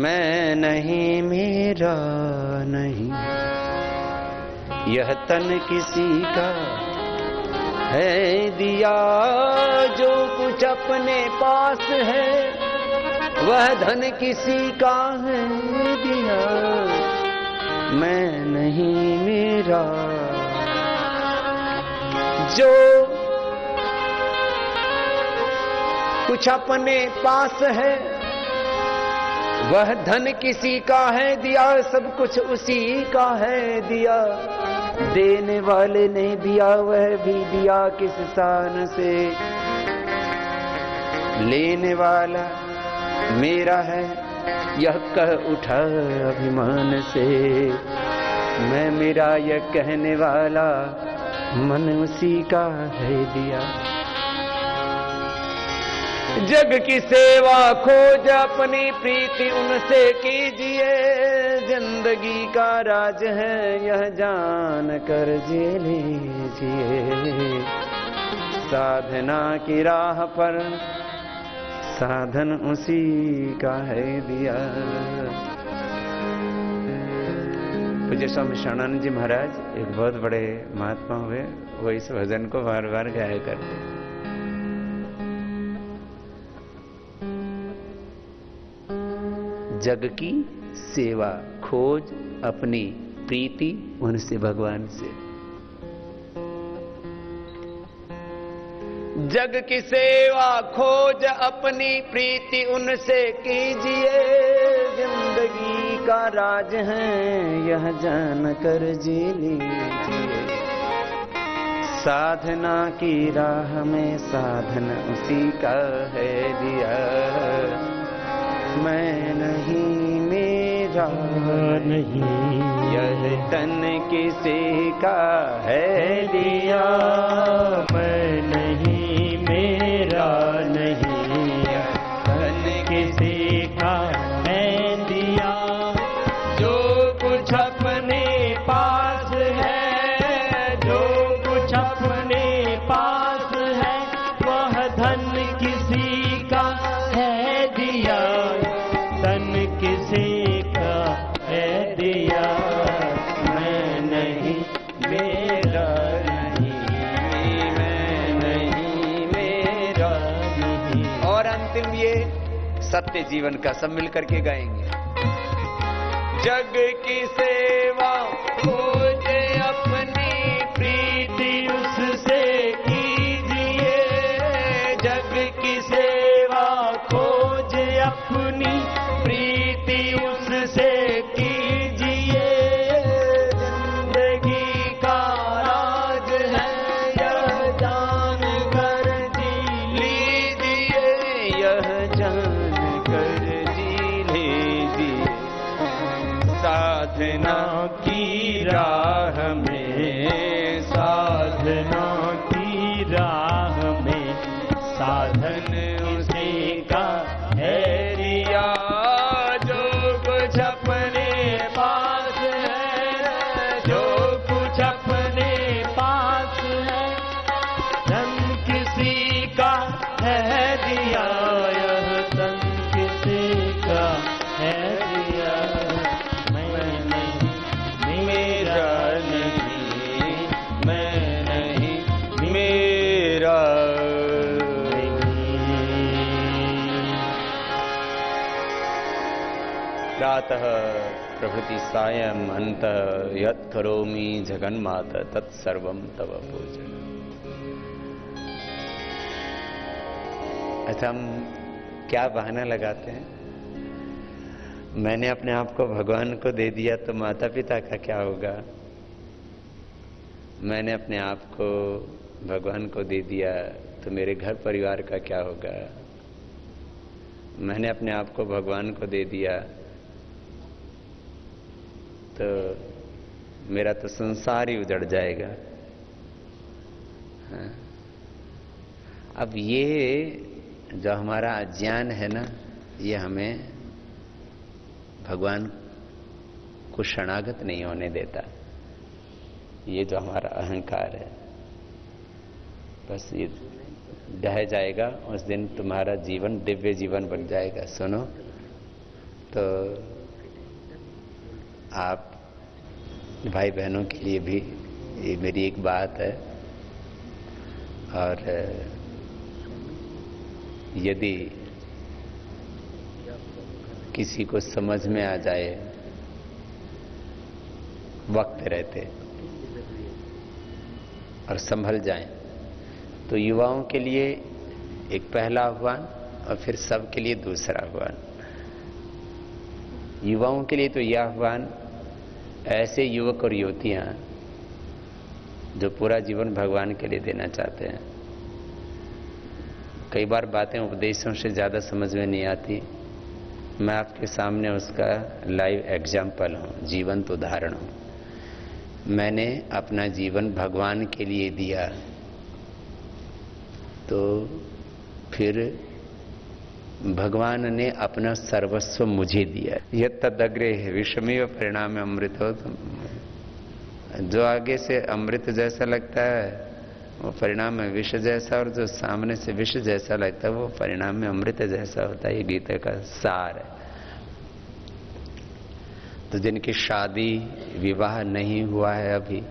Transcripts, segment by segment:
मैं नहीं मेरा नहीं, यह तन किसी का है दिया, जो कुछ अपने पास है वह धन किसी का है दिया। मैं नहीं मेरा, जो कुछ अपने पास है वह धन किसी का है दिया, सब कुछ उसी का है दिया। देने वाले ने दिया वह भी दिया किस शान से, लेने वाला मेरा है यह कह उठा अभिमान से। मैं मेरा यह कहने वाला मन उसी का है दिया। जग की सेवा खोज अपनी प्रीति उनसे कीजिए, जिंदगी का राज है यह जान कर जी लीजिए। साधना की राह पर साधन उसी का है दिया। पूज्य स्वामी शरणानंद जी महाराज एक बहुत बड़े महात्मा हुए, वो इस भजन को बार बार गाया करते। जग की सेवा खोज अपनी प्रीति उनसे, भगवान से। जग की सेवा खोज अपनी प्रीति उनसे कीजिए, जिंदगी का राज है यह जान कर जी लीजिए। साधना की राह में साधन उसी का है दिया। मैं नहीं मेरा नहीं, यह तन किसी का है दिया। मैं नहीं मेरा नहीं, यह तन किसी का है दिया। जो कुछ अपने पास है, जो कुछ अपने पास है वह धन किसी का है दिया। किसी का है दिया। मैं नहीं मेरा नहीं, मैं नहीं मेरा नहीं। और अंतिम ये सत्य जीवन का सब मिल करके गाएंगे। जग की सेवा खोजे अपनी प्रीति उससे कीजिए, जग की सेवा खोजे अपनी प्रीति उससे कीजिए। जिंदगी का राज है यह जान कर जी लीजिए, यह जान कर जी लीजिए। साधना की राह में, साधना की राह में साधन उसी का है दिया। जो कुछ अपने पास है, जो कुछ अपने पास है धन किसी का है दिया। यह धन किसी का है दिया। मैं नहीं मेरा नहीं, मैं नहीं मेरा प्रातः प्रभृति सायं अन्तः यत् करोमि जगन्मात तत्सर्वं तव पूजन। अच्छा, हम क्या बहाना लगाते हैं, मैंने अपने आप को भगवान को दे दिया तो माता पिता का क्या होगा। मैंने अपने आप को भगवान को दे दिया तो मेरे घर परिवार का क्या होगा। मैंने अपने आप को भगवान को दे दिया तो मेरा तो संसार ही उजड़ जाएगा। हाँ। अब ये जो हमारा अज्ञान है ना, ये हमें भगवान को शरणागत नहीं होने देता। ये जो हमारा अहंकार है, बस ये ढह जाएगा, उस दिन तुम्हारा जीवन दिव्य जीवन बन जाएगा। सुनो, तो आप भाई बहनों के लिए भी ये मेरी एक बात है, और यदि किसी को समझ में आ जाए वक्त रहते और संभल जाएं, तो युवाओं के लिए एक पहला आह्वान और फिर सबके लिए दूसरा आह्वान। युवाओं के लिए तो यह आह्वान, ऐसे युवक और युवतियां जो पूरा जीवन भगवान के लिए देना चाहते हैं। कई बार बातें उपदेशों से ज्यादा समझ में नहीं आती, मैं आपके सामने उसका लाइव एग्जाम्पल हूं, जीवंत उदाहरण हूं। मैंने अपना जीवन भगवान के लिए दिया, तो फिर भगवान ने अपना सर्वस्व मुझे दिया। यत् तदग्रे विषमेव परिणाम अमृतो, जो आगे से अमृत जैसा लगता है वो परिणाम में विष जैसा, और जो सामने से विष जैसा लगता है वो परिणाम में अमृत जैसा होता है। ये गीता का सार है। तो जिनकी शादी विवाह नहीं हुआ है अभी,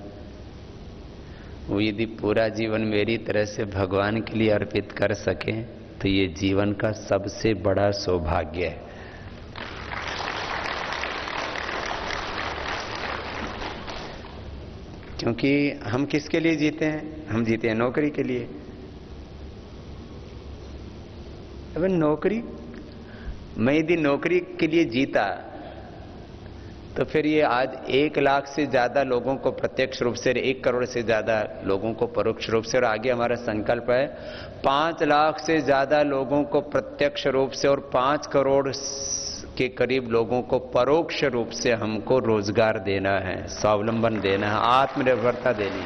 वो यदि पूरा जीवन मेरी तरह से भगवान के लिए अर्पित कर सकें तो ये जीवन का सबसे बड़ा सौभाग्य है। क्योंकि हम किसके लिए जीते हैं? हम जीते हैं नौकरी के लिए। अब नौकरी, मैं यदि नौकरी के लिए जीता तो फिर ये आज 1 लाख से ज्यादा लोगों को प्रत्यक्ष रूप से, 1 करोड़ से ज्यादा लोगों को परोक्ष रूप से, और आगे हमारा संकल्प है 5 लाख से ज्यादा लोगों को प्रत्यक्ष रूप से और 5 करोड़ के करीब लोगों को परोक्ष रूप से हमको रोजगार देना है, स्वावलंबन देना है, आत्मनिर्भरता देनी।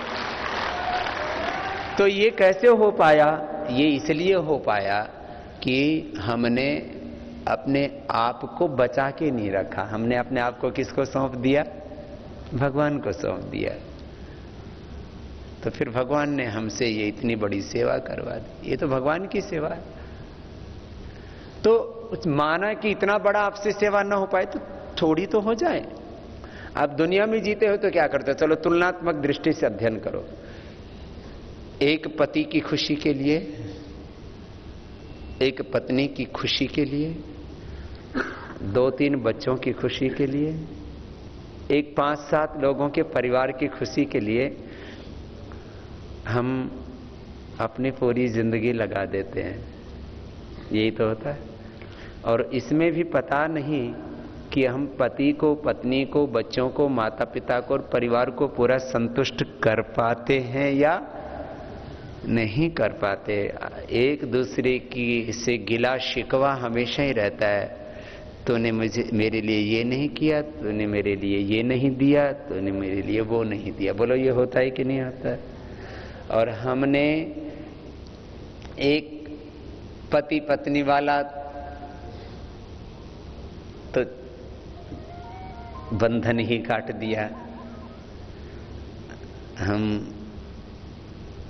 तो ये कैसे हो पाया? ये इसलिए हो पाया कि हमने अपने आप को बचा के नहीं रखा। हमने अपने आप को किसको सौंप दिया? भगवान को सौंप दिया। तो फिर भगवान ने हमसे ये इतनी बड़ी सेवा करवा दी। ये तो भगवान की सेवा है। तो माना कि इतना बड़ा आपसे सेवा ना हो पाए तो थोड़ी तो हो जाए। आप दुनिया में जीते हो तो क्या करते हो? चलो तुलनात्मक दृष्टि से अध्ययन करो। एक पति की खुशी के लिए, एक पत्नी की खुशी के लिए, 2-3 बच्चों की खुशी के लिए, एक 5-7 लोगों के परिवार की खुशी के लिए हम अपनी पूरी जिंदगी लगा देते हैं। यही तो होता है। और इसमें भी पता नहीं कि हम पति को, पत्नी को, बच्चों को, माता पिता को और परिवार को पूरा संतुष्ट कर पाते हैं या नहीं कर पाते। एक दूसरे की से गिला शिकवा हमेशा ही रहता है। तूने मुझे, मेरे लिए ये नहीं किया, तूने मेरे लिए ये नहीं दिया, तूने मेरे लिए वो नहीं दिया। बोलो ये होता है कि नहीं होता है? और हमने एक पति पत्नी वाला तो बंधन ही काट दिया। हम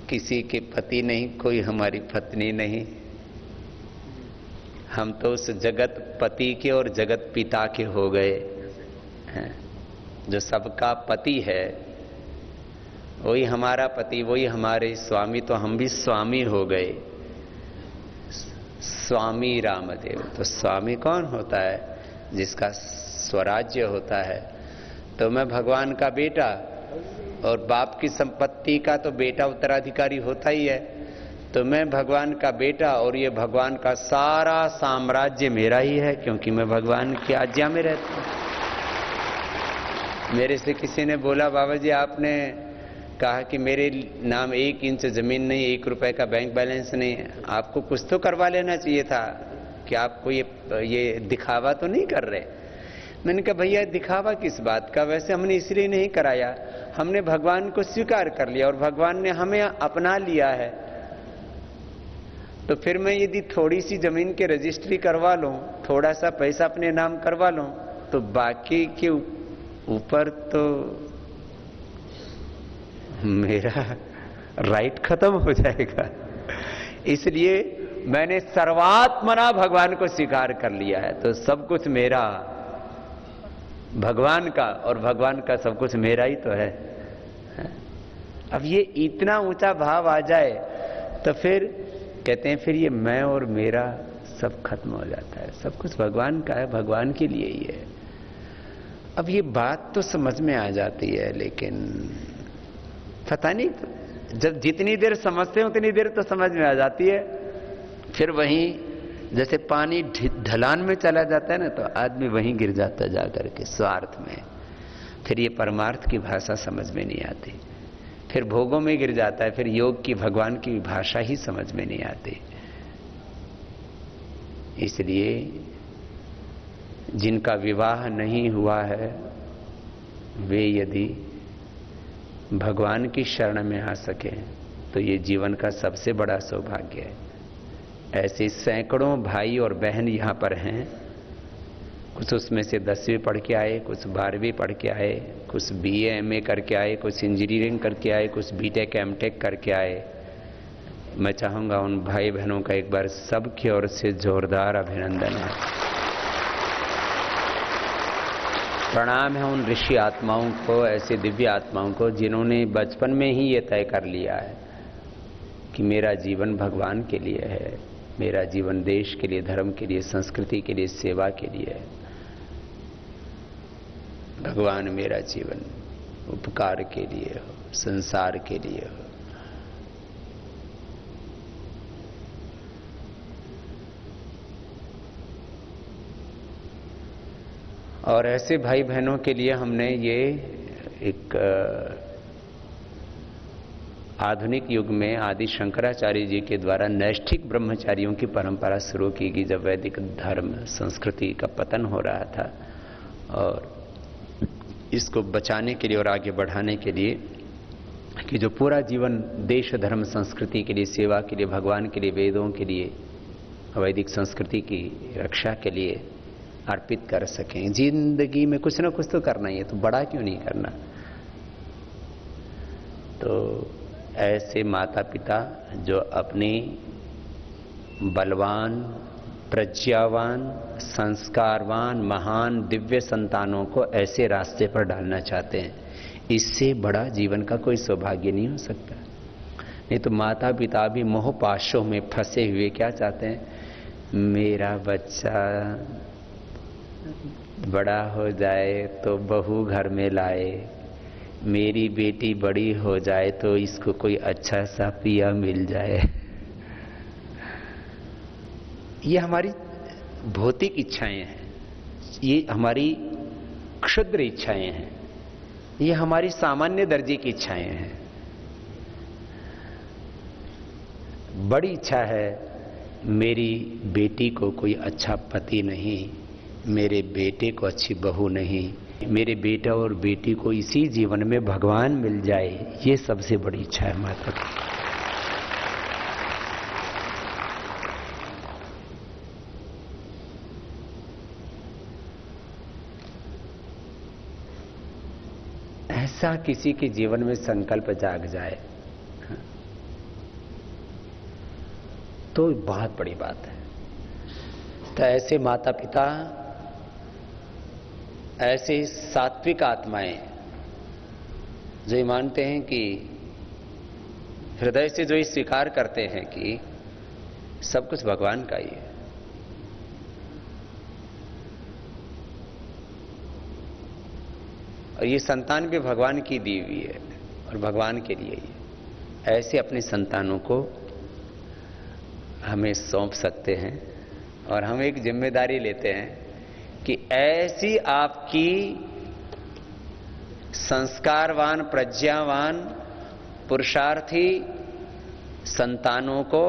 किसी के पति नहीं, कोई हमारी पत्नी नहीं। हम तो उस जगत पति के और जगत पिता के हो गए हैं। जो सबका पति है वही हमारा पति, वही हमारे स्वामी, तो हम भी स्वामी हो गए। स्वामी रामदेव। तो स्वामी कौन होता है? जिसका स्वराज्य होता है। तो मैं भगवान का बेटा, और बाप की संपत्ति का तो बेटा उत्तराधिकारी होता ही है। तो मैं भगवान का बेटा, और ये भगवान का सारा साम्राज्य मेरा ही है, क्योंकि मैं भगवान की आज्ञा में रहता हूं। मेरे से किसी ने बोला, बाबा जी आपने कहा कि मेरे नाम 1 इंच जमीन नहीं, 1 रुपए का बैंक बैलेंस नहीं है, आपको कुछ तो करवा लेना चाहिए था कि आपको ये दिखावा तो नहीं कर रहे। मैंने कहा भैया दिखावा किस बात का? वैसे हमने इसलिए नहीं कराया, हमने भगवान को स्वीकार कर लिया और भगवान ने हमें अपना लिया है। तो फिर मैं यदि थोड़ी सी जमीन के रजिस्ट्री करवा लूं, थोड़ा सा पैसा अपने नाम करवा लूं, तो बाकी के ऊपर तो मेरा राइट खत्म हो जाएगा। इसलिए मैंने सर्वात्मना भगवान को स्वीकार कर लिया है। तो सब कुछ मेरा भगवान का, और भगवान का सब कुछ मेरा ही तो है। अब ये इतना ऊंचा भाव आ जाए तो फिर कहते हैं फिर ये मैं और मेरा सब खत्म हो जाता है, सब कुछ भगवान का है, भगवान के लिए ही है। अब ये बात तो समझ में आ जाती है, लेकिन पता नहीं, जब जितनी देर समझते हैं उतनी देर तो समझ में आ जाती है, फिर वहीं जैसे पानी ढलान में चला जाता है ना, तो आदमी वहीं गिर जाता जा करके स्वार्थ में। फिर ये परमार्थ की भाषा समझ में नहीं आती, फिर भोगों में गिर जाता है, फिर योग की, भगवान की भाषा ही समझ में नहीं आती। इसलिए जिनका विवाह नहीं हुआ है वे यदि भगवान की शरण में आ सके तो ये जीवन का सबसे बड़ा सौभाग्य है। ऐसे सैकड़ों भाई और बहन यहाँ पर हैं, कुछ उसमें से 10वीं पढ़ के आए, कुछ 12वीं पढ़ के आए, कुछ BA MA करके आए, कुछ इंजीनियरिंग करके आए, कुछ BTech MTech करके आए। मैं चाहूँगा उन भाई बहनों का एक बार सबकी ओर से जोरदार अभिनंदन है, प्रणाम है उन ऋषि आत्माओं को, ऐसे दिव्य आत्माओं को जिन्होंने बचपन में ही ये तय कर लिया है कि मेरा जीवन भगवान के लिए है, मेरा जीवन देश के लिए, धर्म के लिए, संस्कृति के लिए, सेवा के लिए है। भगवान मेरा जीवन उपकार के लिए हो, संसार के लिए हो। और ऐसे भाई बहनों के लिए हमने ये एक आधुनिक युग में आदि शंकराचार्य जी के द्वारा नैष्ठिक ब्रह्मचारियों की परंपरा शुरू की गई, जब वैदिक धर्म संस्कृति का पतन हो रहा था, और इसको बचाने के लिए और आगे बढ़ाने के लिए कि जो पूरा जीवन देश धर्म संस्कृति के लिए, सेवा के लिए, भगवान के लिए, वेदों के लिए, वैदिक संस्कृति की रक्षा के लिए अर्पित कर सकें। जिंदगी में कुछ ना कुछ तो करना ही है, तो बड़ा क्यों नहीं करना। तो ऐसे माता पिता जो अपनी बलवान, प्रज्ञावान, संस्कारवान, महान दिव्य संतानों को ऐसे रास्ते पर डालना चाहते हैं, इससे बड़ा जीवन का कोई सौभाग्य नहीं हो सकता। नहीं तो माता पिता भी मोह पाशों में फंसे हुए क्या चाहते हैं, मेरा बच्चा बड़ा हो जाए तो बहू घर में लाए, मेरी बेटी बड़ी हो जाए तो इसको कोई अच्छा सा पिया मिल जाए। ये हमारी भौतिक इच्छाएं हैं, ये हमारी क्षुद्र इच्छाएं हैं, ये हमारी सामान्य दर्जे की इच्छाएं हैं। बड़ी इच्छा है मेरी बेटी को कोई अच्छा पति नहीं, मेरे बेटे को अच्छी बहू नहीं, मेरे बेटा और बेटी को इसी जीवन में भगवान मिल जाए, ये सबसे बड़ी इच्छा है माता की। ऐसा किसी के जीवन में संकल्प जाग जाए तो बहुत बड़ी बात है। तो ऐसे माता पिता, ऐसे सात्विक आत्माएं जो ये मानते हैं कि हृदय से जो ये स्वीकार करते हैं कि सब कुछ भगवान का ही है, और ये संतान भी भगवान की दी हुई है और भगवान के लिए ही, ऐसे अपने संतानों को हमें सौंप सकते हैं। और हम एक जिम्मेदारी लेते हैं कि ऐसी आपकी संस्कारवान, प्रज्ञावान, पुरुषार्थी संतानों को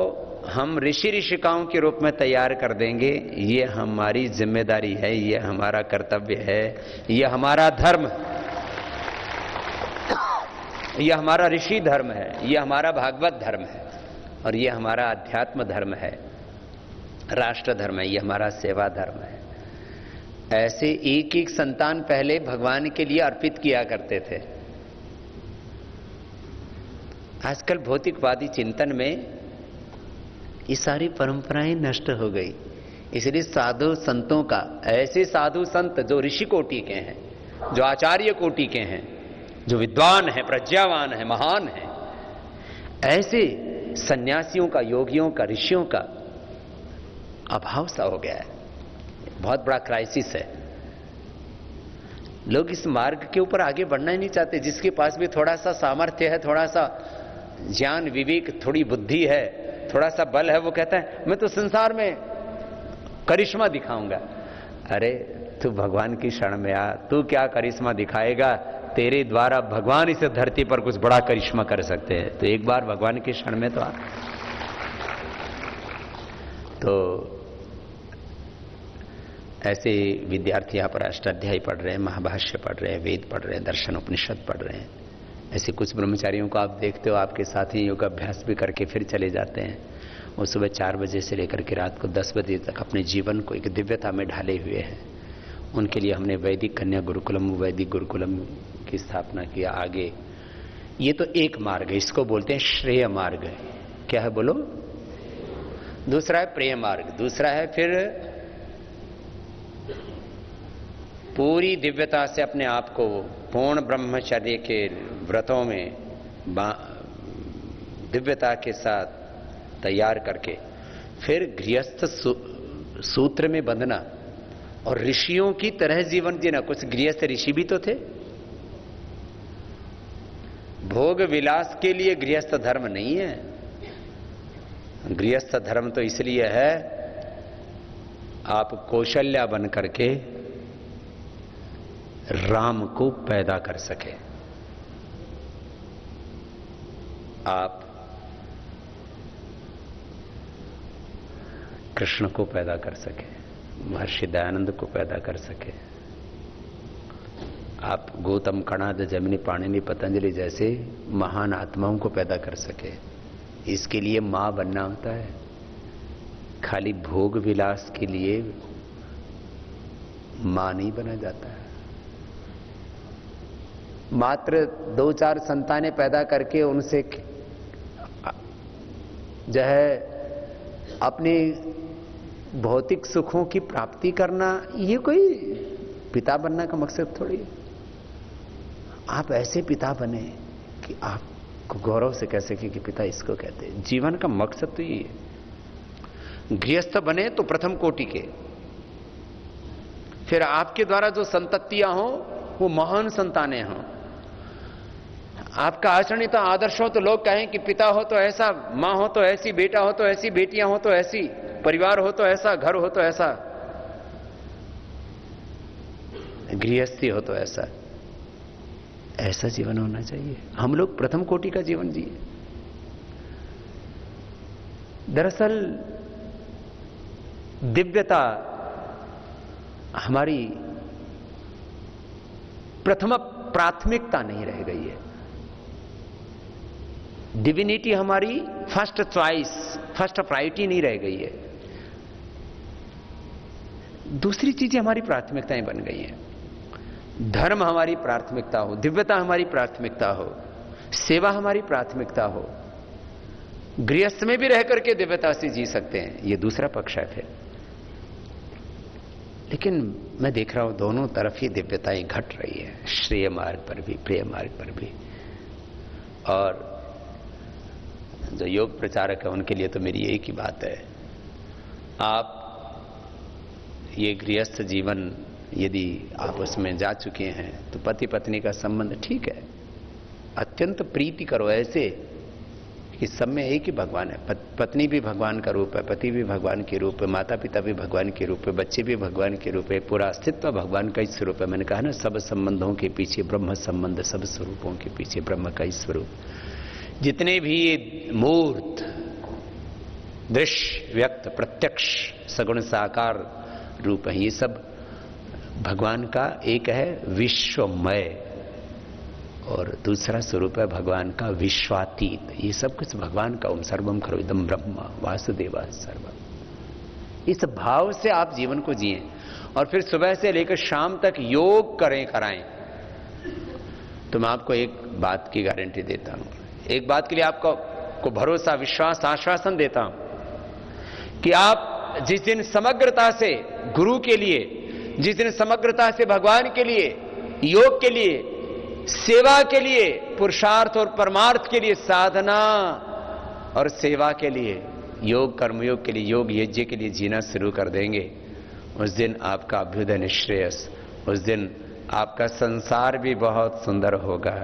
हम ऋषि ऋषिकाओं के रूप में तैयार कर देंगे। ये हमारी जिम्मेदारी है, ये हमारा कर्तव्य है, ये हमारा धर्म, ये हमारा ऋषि धर्म है, ये हमारा भागवत धर्म है, और ये हमारा अध्यात्म धर्म है, राष्ट्र धर्म है, ये हमारा सेवा धर्म है। ऐसे एक एक संतान पहले भगवान के लिए अर्पित किया करते थे। आजकल भौतिकवादी चिंतन में ये सारी परंपराएं नष्ट हो गई, इसलिए साधु संतों का, ऐसे साधु संत जो ऋषि कोटि के हैं, जो आचार्य कोटि के हैं, जो विद्वान हैं, प्रज्ञावान हैं, महान हैं, ऐसे सन्यासियों का, योगियों का, ऋषियों का अभाव सा हो गया है। बहुत बड़ा क्राइसिस है। लोग इस मार्ग के ऊपर आगे बढ़ना ही नहीं चाहते। जिसके पास भी थोड़ा सा सामर्थ्य है, थोड़ा सा ज्ञान विवेक, थोड़ी बुद्धि है, थोड़ा सा बल है, वो कहता है मैं तो संसार में करिश्मा दिखाऊंगा। अरे तू भगवान की शरण में आ, तू क्या करिश्मा दिखाएगा? तेरे द्वारा भगवान इस धरती पर कुछ बड़ा करिश्मा कर सकते हैं। तो एक बार भगवान की शरण में तो आ। तो ऐसे विद्यार्थी यहाँ पर अष्टाध्यायी पढ़ रहे हैं, महाभाष्य पढ़ रहे हैं, वेद पढ़ रहे हैं, दर्शन उपनिषद पढ़ रहे हैं। ऐसे कुछ ब्रह्मचारियों को आप देखते हो, आपके साथ ही योग अभ्यास भी करके फिर चले जाते हैं। वो सुबह 4 बजे से लेकर के रात को 10 बजे तक अपने जीवन को एक दिव्यता में ढाले हुए हैं। उनके लिए हमने वैदिक कन्या गुरुकुलम, वैदिक गुरुकुलम की स्थापना किया। आगे ये तो एक मार्ग है, इसको बोलते हैं श्रेय मार्ग। क्या है बोलो? दूसरा है प्रेय मार्ग, दूसरा है फिर पूरी दिव्यता से अपने आप को पूर्ण ब्रह्मचर्य के व्रतों में दिव्यता के साथ तैयार करके फिर गृहस्थ सूत्र में बंधना और ऋषियों की तरह जीवन जीना। कुछ गृहस्थ ऋषि भी तो थे। भोग विलास के लिए गृहस्थ धर्म नहीं है। गृहस्थ धर्म तो इसलिए है आप कौशल्या बन करके राम को पैदा कर सके, आप कृष्ण को पैदा कर सके, महर्षि दयानंद को पैदा कर सके, आप गौतम, कणाद, जमिनी, पाणिनि, पतंजलि जैसे महान आत्माओं को पैदा कर सके। इसके लिए मां बनना होता है। खाली भोग विलास के लिए मां नहीं बना जाता है। मात्र 2-4 संतानें पैदा करके उनसे जो है अपनी भौतिक सुखों की प्राप्ति करना, ये कोई पिता बनना का मकसद थोड़ी है। आप ऐसे पिता बने कि आपको गौरव से कह सके कि पिता इसको कहते हैं। जीवन का मकसद तो ये है। गृहस्थ बने तो प्रथम कोटि के, फिर आपके द्वारा जो संततियां हो वो महान संतानें हों। आपका आचरण तो आदर्श हो तो लोग कहें कि पिता हो तो ऐसा, मां हो तो ऐसी, बेटा हो तो ऐसी, बेटियां हो तो ऐसी, परिवार हो तो ऐसा, घर हो तो ऐसा, गृहस्थी हो तो ऐसा। ऐसा जीवन होना चाहिए। हम लोग प्रथम कोटि का जीवन जिए। दरअसल दिव्यता हमारी प्रथम प्राथमिकता नहीं रह गई है। डिविनिटी हमारी फर्स्ट चॉइस, फर्स्ट प्रायोरिटी नहीं रह गई है। दूसरी चीजें हमारी प्राथमिकताएं बन गई हैं। धर्म हमारी प्राथमिकता हो, दिव्यता हमारी प्राथमिकता हो, सेवा हमारी प्राथमिकता हो। गृहस्थ में भी रह करके दिव्यता से जी सकते हैं, ये दूसरा पक्ष है फिर। लेकिन मैं देख रहा हूं दोनों तरफ ही दिव्यताएं घट रही है, श्रेय मार्ग पर भी, प्रिय मार्ग पर भी। और जो योग प्रचारक है उनके लिए तो मेरी एक ही बात है, आप ये गृहस्थ जीवन यदि आप उसमें जा चुके हैं तो पति पत्नी का संबंध ठीक है, अत्यंत प्रीति करो ऐसे कि सब में एक ही भगवान है। पत्नी भी भगवान का रूप है, पति भी भगवान के रूप है, माता पिता भी भगवान के रूप है, बच्चे भी भगवान के रूप है, पूरा अस्तित्व भगवान का ही स्वरूप है। मैंने कहा ना, सब संबंधों के पीछे ब्रह्म संबंध, सब स्वरूपों के पीछे ब्रह्म का ही स्वरूप। जितने भी ये मूर्त, दृश्य, व्यक्त, प्रत्यक्ष, सगुण साकार रूप है, ये सब भगवान का एक है विश्वमय और दूसरा स्वरूप है भगवान का विश्वातीत। ये सब कुछ भगवान का। ओम सर्वम खलु इदं ब्रह्म वासुदेवा सर्वम। इस भाव से आप जीवन को जिए और फिर सुबह से लेकर शाम तक योग कराएं। तो मैं आपको एक बात की गारंटी देता हूं, एक बात के लिए आपको भरोसा, विश्वास, आश्वासन देता हूं कि आप जिस दिन समग्रता से गुरु के लिए, जिस दिन समग्रता से भगवान के लिए योग के लिए, सेवा के लिए, पुरुषार्थ और परमार्थ के लिए, साधना और सेवा के लिए, योग कर्मयोग के लिए, योग यज्ञ के लिए जीना शुरू कर देंगे, उस दिन आपका अभ्युदय निश्रेयस, उस दिन आपका संसार भी बहुत सुंदर होगा,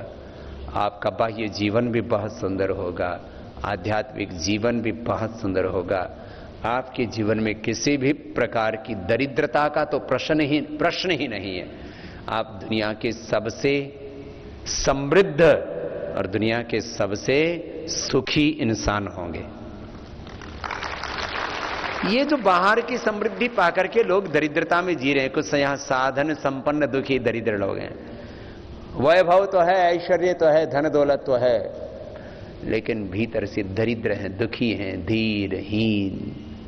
आपका बाह्य जीवन भी बहुत सुंदर होगा, आध्यात्मिक जीवन भी बहुत सुंदर होगा। आपके जीवन में किसी भी प्रकार की दरिद्रता का तो प्रश्न ही नहीं है। आप दुनिया के सबसे समृद्ध और दुनिया के सबसे सुखी इंसान होंगे। ये जो बाहर की समृद्धि पाकर के लोग दरिद्रता में जी रहे हैं, कुछ यहां साधन संपन्न दुखी दरिद्र लोग हैं, वैभव तो है, ऐश्वर्य तो है, धन दौलत तो है, लेकिन भीतर से दरिद्र हैं, दुखी हैं, धीरहीन,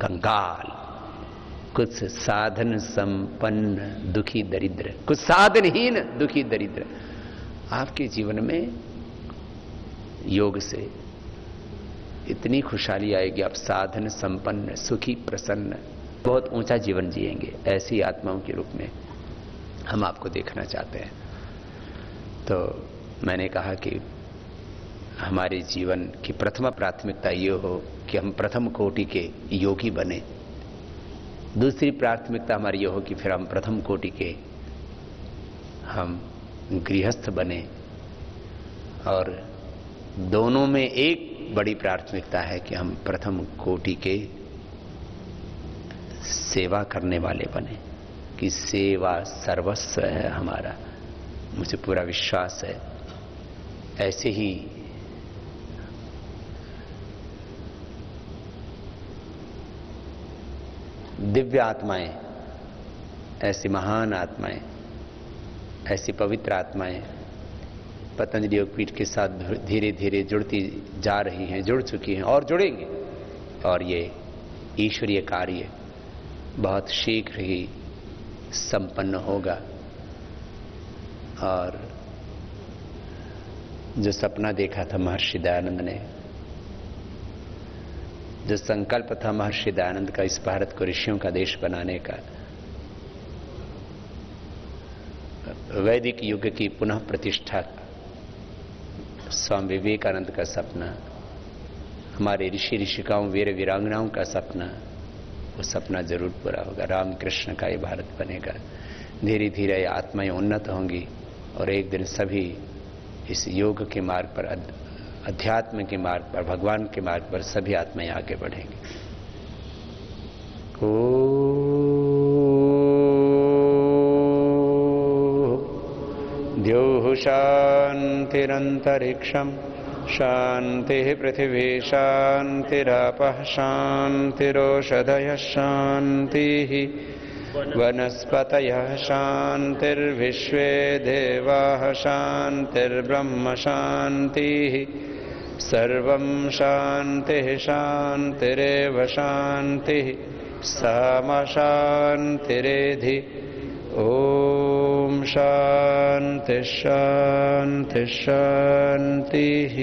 कंगाल। कुछ साधन संपन्न दुखी दरिद्र, कुछ साधनहीन दुखी दरिद्र। आपके जीवन में योग से इतनी खुशहाली आएगी, आप साधन संपन्न, सुखी, प्रसन्न, बहुत ऊंचा जीवन जिएंगे। ऐसी आत्माओं के रूप में हम आपको देखना चाहते हैं। तो मैंने कहा कि हमारे जीवन की प्रथम प्राथमिकता ये हो कि हम प्रथम कोटि के योगी बने। दूसरी प्राथमिकता हमारी ये हो कि फिर हम प्रथम कोटि के हम गृहस्थ बने, और दोनों में एक बड़ी प्राथमिकता है कि हम प्रथम कोटि के सेवा करने वाले बने, कि सेवा सर्वस्व है हमारा। मुझे पूरा विश्वास है ऐसे ही दिव्य आत्माएं, ऐसी महान आत्माएं, ऐसी पवित्र आत्माएं पतंजलि योगपीठ के साथ धीरे धीरे जुड़ती जा रही हैं, जुड़ चुकी हैं और जुड़ेंगे। और ये ईश्वरीय कार्य बहुत शीघ्र ही संपन्न होगा। और जो सपना देखा था महर्षि दयानंद ने, जो संकल्प था महर्षि दयानंद का इस भारत को ऋषियों का देश बनाने का, वैदिक युग की पुनः प्रतिष्ठा, स्वामी विवेकानंद का सपना, हमारे ऋषि ऋषिकाओं, वीर वीरांगनाओं का सपना, वो सपना जरूर पूरा होगा। रामकृष्ण का ये भारत बनेगा। धीरे धीरे ये आत्माएं उन्नत होंगी और एक दिन सभी इस योग के मार्ग पर, अध्यात्म के मार्ग पर, भगवान के मार्ग पर सभी आत्माएं आगे बढ़ेंगी। द्यौः शान्तिरन्तरिक्षं शान्तिः पृथिवी शान्तिरापः शान्तिरोषधयः शान्तिः वनस्पतयः शान्तिर्विश्वे देवाः शान्तिर्ब्रह्म शान्तिः सर्वं शान्तिः शान्तिरेव शान्तिः सामा शान्तिरेधि। ओम शान्ति शान्ति शान्तिः।